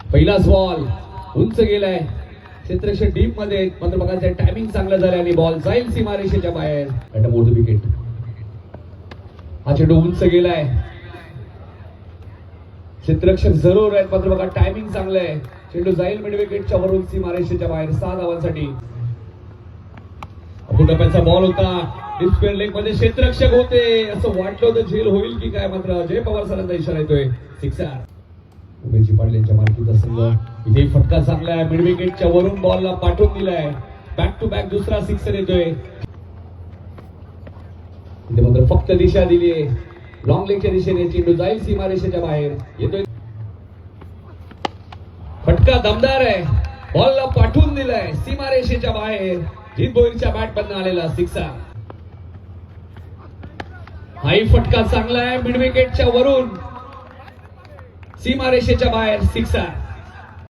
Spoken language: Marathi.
पहिलाच बॉल उंच गेलाय, क्षेत्ररक्षक डीप मध्ये, मात्र बघा टायमिंग चांगलं झालं आणि बॉल जाईल सीमारेषेच्या बाहेर. मोठं विकेट. हा चेंडू उंच गेलाय, क्षेत्ररक्षक जरूर आहेत, मात्र बघा टायमिंग चांगलं आहे. चेंडू जाईल मिड विकेटच्या वरून सीमारेषेच्या बाहेर 6 धावांसाठी. टप्प्याचा बॉल होता, डिस्प्ले लेग मध्ये क्षेत्ररक्षक होते, असं वाटलं होतं झेल होईल की काय, मात्र अजय पवार सरांचा इशारा येतोय. सिक्सर. उमेशजी पाटील यांच्या मालकीचा संघ. इथे फटका चांगला आहे, मिड विकेटच्या वरून बॉलला पाठवून दिलाय. बॅक टू बॅक दुसरा सिक्सर येतोय. इथे मात्र फक्त दिशा दिली आहे, लॉंग लेगच्या दिशेने. चेंडू जाईल सीमारेषेच्या बाहेर. येतोय फटका, दमदार आहे, बॉलला पाठवून दिलाय सीमारेषेच्या बाहेर. जीत भोईरच्या बॅट मधून आलेला सिक्सर. हाही फटका चांगला आहे, मिड विकेटच्या वरून सीमारेषेच्या बाहेर. सिक्सर.